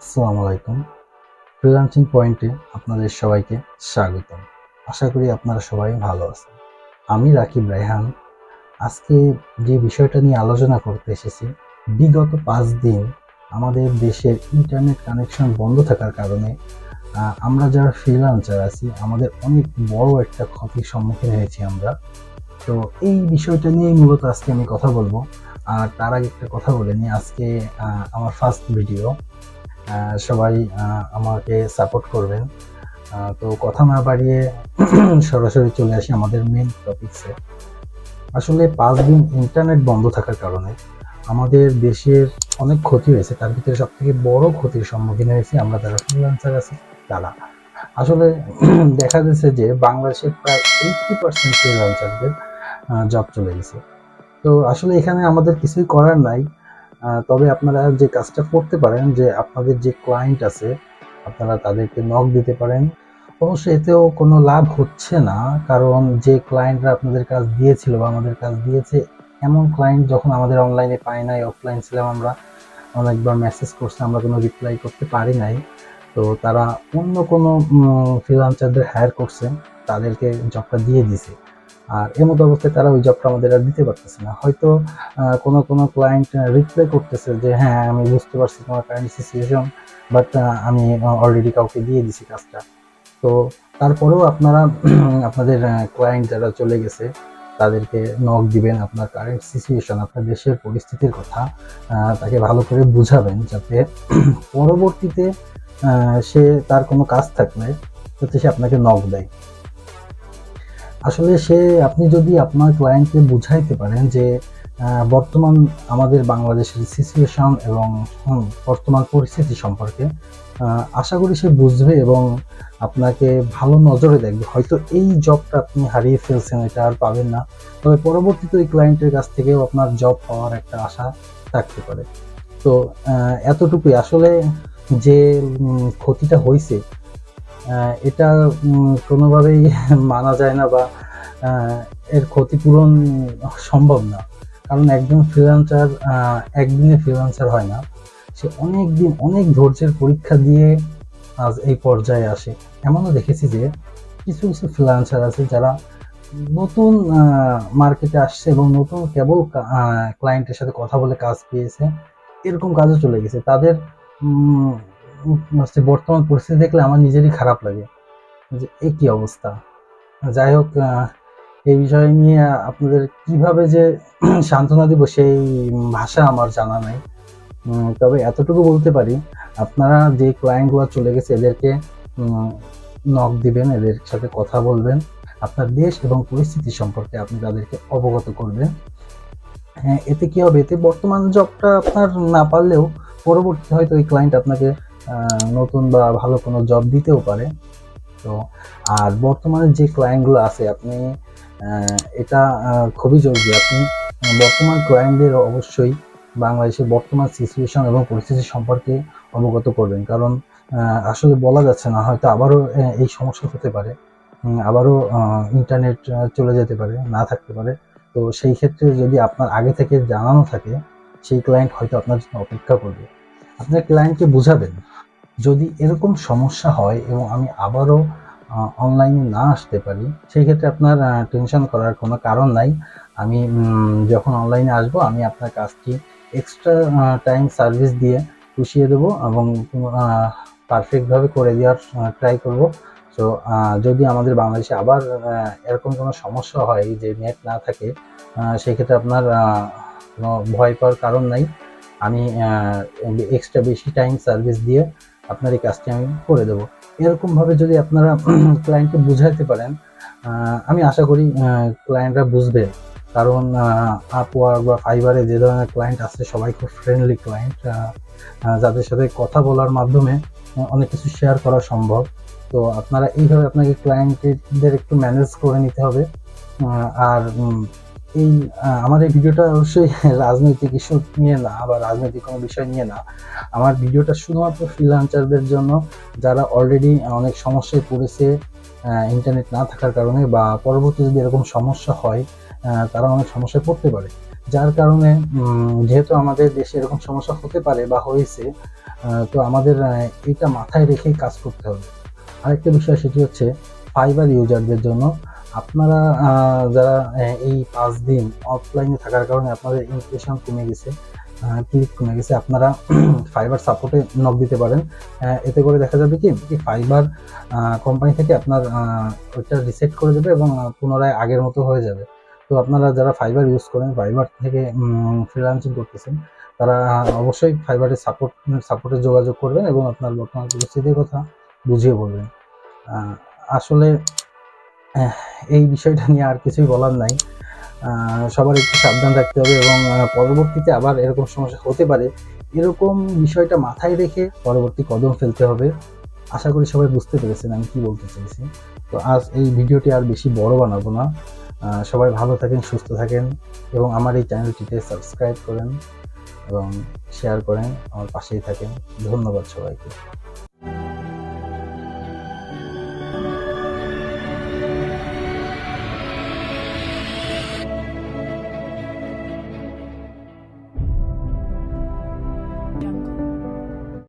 আসসালামু আলাইকুম। ফ্রিল্যান্সিং পয়েন্টে আপনাদের সবাইকে স্বাগতম। আশা করি আপনারা সবাই ভালো আছেন। আমি রাকিব রায়হান। আজকে যে বিষয়টা নিয়ে আলোচনা করতে এসেছি, বিগত 5 দিন আমাদের দেশের ইন্টারনেট কানেকশন বন্ধ থাকার কারণে আমরা যারা ফ্রিল্যান্সার আছি আমাদের অনেক বড় একটা ক্ষতির সম্মুখীন হয়েছি আমরা। তো এই বিষয়টা নিয়েই মূলত আজকে আমি কথা বলবো। আর তার আগে একটা কথা বলে নিই, আজকে আমার ফার্স্ট ভিডিও। সবাই আমাকে সাপোর্ট করবেন। তো কথা না বাড়িয়ে সরাসরি চলে আসি আমাদের মেন টপিকসে। আসলে 5 দিন ইন্টারনেট বন্ধ থাকার কারণে আমাদের দেশের অনেক ক্ষতি হয়েছে। তার ভিতরে সবথেকে বড় ক্ষতির সম্মুখীন হয়েছি আমরা যারা ফ্রিল্যান্সার আছি তারা। আসলে দেখা যাচ্ছে যে বাংলাদেশের প্রায় 80% ফ্রিল্যান্সারদের জব চলে গেছে। তো আসলে এখানে আমাদের কিছুই করার নাই। তবে আপনারা যে কাজটা করতে পারেন, যে আপনাদের যে ক্লায়েন্ট আছে আপনারা তাদেরকে নক দিতে পারেন। অবশ্য এতেও কোনো লাভ হচ্ছে না, কারণ যে ক্লায়েন্টরা আপনাদের কাজ দিয়েছিল বা আমাদের কাজ দিয়েছে, এমন ক্লায়েন্ট যখন আমাদের অনলাইনে পাই নাই, অফলাইন ছিলাম আমরা, অনেকবার মেসেজ করছে, আমরা কোনো রিপ্লাই করতে পারি নাই। তো তারা অন্য কোনো ফ্রিল্যান্সারদের হায়ার করছে, তাদেরকে জবটা দিয়ে দিছে। আর এমতো অবস্থায় তারা ওই জবটা আমাদের আর দিতে পারতেছে না। হয়তো কোনো ক্লায়েন্ট রিপ্লাই করতেছে যে হ্যাঁ আমি বুঝতে পারছি তোমার কারেন্ট সিচুয়েশন, বাট আমি অলরেডি কাউকে দিয়ে দিছি কাজটা। তো তারপরেও আপনারা আপনাদের ক্লায়েন্ট যারা চলে গেছে তাদেরকে নক দিবেন, আপনার কারেন্ট সিচুয়েশন, আপনার দেশের পরিস্থিতির কথা তাকে ভালো করে বুঝাবেন, যাতে পরবর্তীতে সে তার কোনো কাজ থাকলে যাতে সে আপনাকে নক দেয়। আসলে আপনি যদি আপনার ক্লায়েন্টকে বুঝাইতে পারেন যে বর্তমান আমাদের বাংলাদেশের সিচুয়েশন এবং বর্তমান পরিস্থিতি সম্পর্কে, আশা করি সে বুঝবে এবং আপনাকে ভালো নজরে দেখবে। হয়তো এই জবটা আপনি হারিয়ে ফেলছেন, এটা আর পাবেন না, তবে পরবর্তীতে ওই ক্লায়েন্টের কাছ থেকেও আপনার জব পাওয়ার একটা আশা থাকতে পারে। তো এতটুকুই আসলে, যে ক্ষতিটা হয়েছে এটা কোনোভাবেই মানা যায় না, বা এর ক্ষতিপূরণ সম্ভব না। কারণ একজন ফ্রিল্যান্সার একদিনে ফ্রিল্যান্সার হয় না, সে অনেক দিন অনেক ধৈর্যের পরীক্ষা দিয়ে আজ এই পর্যায়ে আসে। এমনও দেখেছি যে কিছু কিছু ফ্রিল্যান্সার আছে যারা নতুন মার্কেটে আসছে এবং নতুন কেবল ক্লায়েন্টের সাথে কথা বলে কাজ পেয়েছে, এরকম কাজও চলে গেছে। তাদের বর্তমান পরিস্থিতি দেখলে আমার নিজেরই খারাপ লাগে যে এই কি অবস্থা। যাই হোক, এই বিষয় নিয়ে আপনাদের কিভাবে যে সান্ত্বনা দিব সেই ভাষা আমার জানা নাই। তবে এতটুকু বলতে পারি, আপনারা যে ক্লায়েন্টগুলো চলে গেছে এদেরকে নক দিবেন, এদের সাথে কথা বলবেন, আপনার দেশ এবং পরিস্থিতি সম্পর্কে আপনি তাদেরকে অবগত করবেন। হ্যাঁ, এতে কি হবে, এতে বর্তমান জবটা আপনার না পারলেও পরবর্তীতে হয়তো ওই ক্লায়েন্ট আপনাকে নতুন বা ভালো কোনো জব দিতেও পারে। তো আর বর্তমানে যে ক্লায়েন্টগুলো আছে, আপনি এটা খুবই জরুরি, আপনি বর্তমান ক্লায়েন্টদের অবশ্যই বাংলাদেশের বর্তমান সিচুয়েশন এবং পরিস্থিতি সম্পর্কে অবগত করবেন। কারণ আসলে বলা যাচ্ছে না, হয়তো আবারও এই সমস্যা হতে পারে, আবারও ইন্টারনেট চলে যেতে পারে, না থাকতে পারে। তো সেই ক্ষেত্রে যদি আপনার আগে থেকে জানানো থাকে, সেই ক্লায়েন্ট হয়তো আপনার জন্য অপেক্ষা করবে। আপনার ক্লায়েন্টকে বুঝাবেন যদি এরকম সমস্যা হয় এবং আমি আবারও অনলাইনে না আসতে পারি, সেই ক্ষেত্রে আপনার টেনশন করার কোনো কারণ নাই। আমি যখন অনলাইনে আসবো আমি আপনার কাজটি এক্সট্রা টাইম সার্ভিস দিয়ে পুষিয়ে দেবো এবং পারফেক্টভাবে করে দেওয়ার ট্রাই করব। তো যদি আমাদের বাংলাদেশে আবার এরকম কোনো সমস্যা হয় যে নেট না থাকে, সেক্ষেত্রে আপনার কোনো ভয় পাওয়ার কারণ নাই। আমি এক্সট্রা বেশি টাইম সার্ভিস দিয়ে আপনার এই কাজটি আমি করে দেবো। এরকমভাবে যদি আপনারা ক্লায়েন্টকে বুঝাইতে পারেন, আমি আশা করি ক্লায়েন্টরা বুঝবে। কারণ আপওয়ার্ক বা ফাইবারে যে ধরনের ক্লায়েন্ট আছে সবাই খুব ফ্রেন্ডলি ক্লায়েন্ট, যাদের সাথে কথা বলার মাধ্যমে অনেক কিছু শেয়ার করা সম্ভব। তো আপনারা এইভাবে আপনাকে ক্লায়েন্টদের একটু ম্যানেজ করে নিতে হবে। আর এই আমার এই ভিডিওটা অবশ্যই রাজনৈতিক ইস্যু নিয়ে না বা রাজনৈতিক কোনো বিষয় নিয়ে না। আমার ভিডিওটা শুধুমাত্র ফ্রিল্যান্সারদের জন্য, যারা অলরেডি অনেক সমস্যায় পড়েছে ইন্টারনেট না থাকার কারণে, বা পরবর্তী যদি এরকম সমস্যা হয়, তারা অনেক সমস্যায় পড়তে পারে। যার কারণে যেহেতু আমাদের দেশে এরকম সমস্যা হতে পারে বা হয়েছে, তো আমাদের এটা মাথায় রেখেই কাজ করতে হবে। আরেকটা বিষয় সেটি হচ্ছে ফাইবার ইউজারদের জন্য আপনারা যারা এই 5 দিন অফলাইনে থাকার কারণে আপনাদের ইমপ্রেশন কমে গেছে, ক্লিক কমে গেছে, আপনারা ফাইবার সাপোর্টে নক দিতে পারেন। এতে করে দেখা যাবে কি ফাইবার কোম্পানি থেকে আপনার ওইটা রিসেট করে দেবে এবং পুনরায় আগের মতো হয়ে যাবে। তো আপনারা যারা ফাইবার ইউজ করেন, ফাইবার থেকে ফ্রিল্যান্সিং করতেছেন, তারা অবশ্যই ফাইবারের সাপোর্টে যোগাযোগ করবেন এবং আপনার বর্তমান পরিস্থিতির কথা বুঝিয়ে বলবেন। আসলে এই বিষয়টা নিয়ে আর কিছুই বলার নাই। সবার একটু সাবধান থাকতে হবে এবং পরবর্তীতে আবার এরকম সমস্যা হতে পারে, এরকম বিষয়টা মাথায় রেখে পরবর্তী কদম ফেলতে হবে। আশা করি সবাই বুঝতে পেরেছেন আমি কি বলতে চাইছি। তো আজ এই ভিডিওটি আর বেশি বড় বানাবো না। সবাই ভালো থাকেন, সুস্থ থাকেন এবং আমার এই চ্যানেলটিতে সাবস্ক্রাইব করেন এবং শেয়ার করেন, আমার পাশেই থাকেন। ধন্যবাদ সবাইকে।